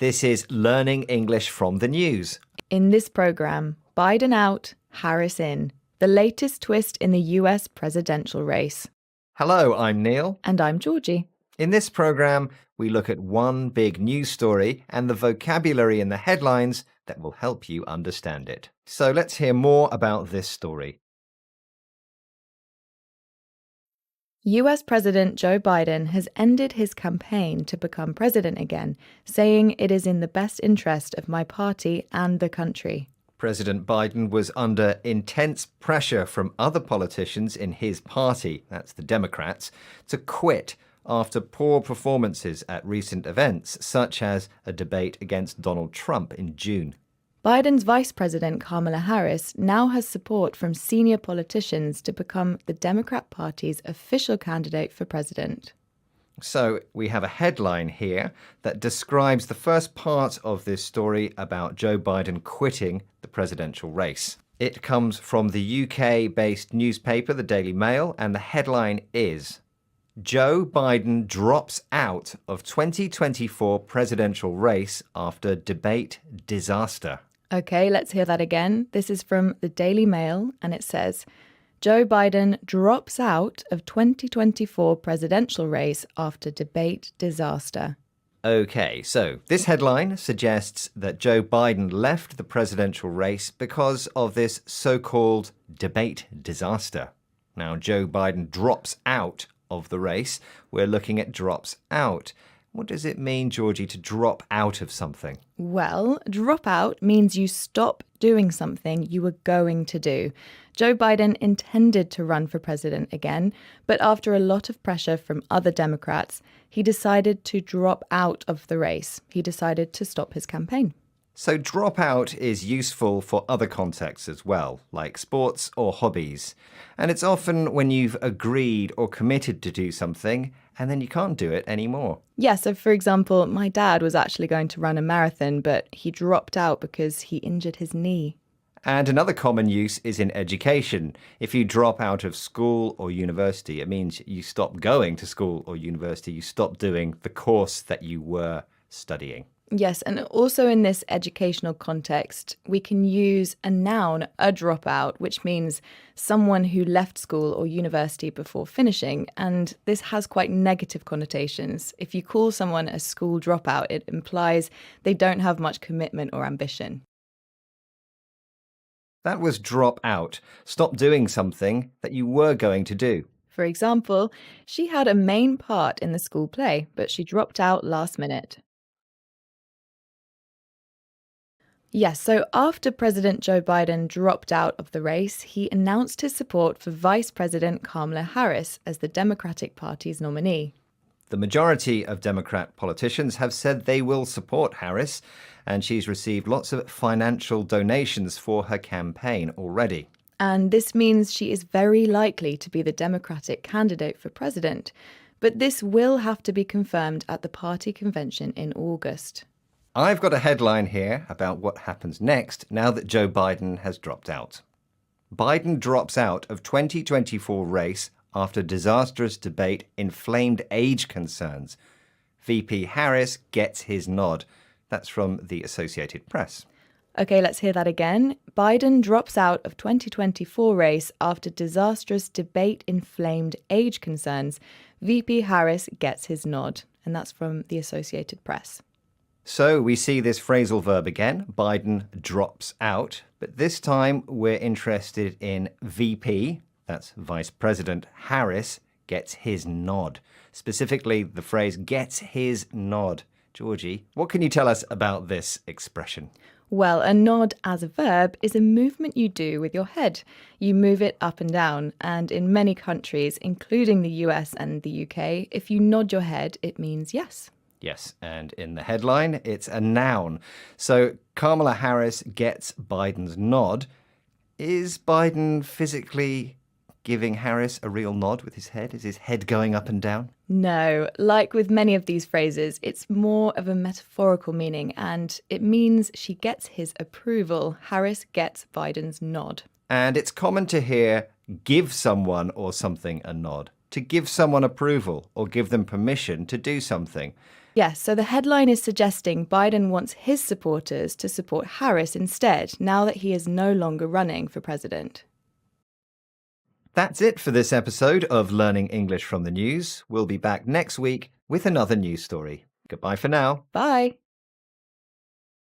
This is Learning English from the News. In this program, Biden out, Harris in. The latest twist in the US presidential race. Hello, I'm Neil. And I'm Georgie. In this program, we look at one big news story and the vocabulary in the headlines that will help you understand it. So let's hear more about this story. US President Joe Biden has ended his campaign to become president again, saying it is in the best interest of my party and the country. President Biden was under intense pressure from other politicians in his party, that's the Democrats, to quit after poor performances at recent events, such as a debate against Donald Trump in June. Biden's Vice President Kamala Harris now has support from senior politicians to become the Democrat Party's official candidate for president. So we have a headline here that describes the first part of this story about Joe Biden quitting the presidential race. It comes from the UK-based newspaper, the Daily Mail, and the headline is, Joe Biden drops out of 2024 presidential race after debate disaster. Okay, let's hear that again. This is from the Daily Mail, and it says, Joe Biden drops out of 2024 presidential race after debate disaster. Okay, so this headline suggests that Joe Biden left the presidential race because of this so-called debate disaster. Now, Joe Biden drops out of the race. We're looking at drops out. What does it mean, Georgie, to drop out of something? Well, drop out means you stop doing something you were going to do. Joe Biden intended to run for president again, but after a lot of pressure from other Democrats, he decided to drop out of the race. He decided to stop his campaign. So drop out is useful for other contexts as well, like sports or hobbies. And it's often when you've agreed or committed to do something and then you can't do it anymore. Yeah, so for example, my dad was actually going to run a marathon, but he dropped out because he injured his knee. And another common use is in education. If you drop out of school or university, it means you stop going to school or university, you stop doing the course that you were studying. Yes, and also in this educational context, we can use a noun, a dropout, which means someone who left school or university before finishing, and this has quite negative connotations. If you call someone a school dropout, it implies they don't have much commitment or ambition. That was drop out. Stop doing something that you were going to do. For example, she had a main part in the school play, but she dropped out last minute. Yes, so after President Joe Biden dropped out of the race, he announced his support for Vice President Kamala Harris as the Democratic Party's nominee. The majority of Democrat politicians have said they will support Harris, and she's received lots of financial donations for her campaign already. And this means she is very likely to be the Democratic candidate for president. But this will have to be confirmed at the party convention in August. I've got a headline here about what happens next now that Joe Biden has dropped out. Biden drops out of 2024 race after disastrous debate inflamed age concerns. VP Harris gets his nod. That's from the Associated Press. Okay, let's hear that again. Biden drops out of 2024 race after disastrous debate inflamed age concerns. VP Harris gets his nod. And that's from the Associated Press. So we see this phrasal verb again. Biden drops out. But this time we're interested in VP, that's Vice President Harris, gets his nod. Specifically, the phrase gets his nod. Georgie, what can you tell us about this expression? Well, a nod as a verb is a movement you do with your head. You move it up and down. And in many countries, including the US and the UK, if you nod your head, it means yes. Yes, and in the headline, it's a noun. So Kamala Harris gets Biden's nod. Is Biden physically giving Harris a real nod with his head? Is his head going up and down? No, like with many of these phrases, it's more of a metaphorical meaning, and it means she gets his approval. Harris gets Biden's nod. And it's common to hear give someone or something a nod, to give someone approval or give them permission to do something. Yes, so the headline is suggesting Biden wants his supporters to support Harris instead, now that he is no longer running for president. That's it for this episode of Learning English from the News. We'll be back next week with another news story. Goodbye for now. Bye.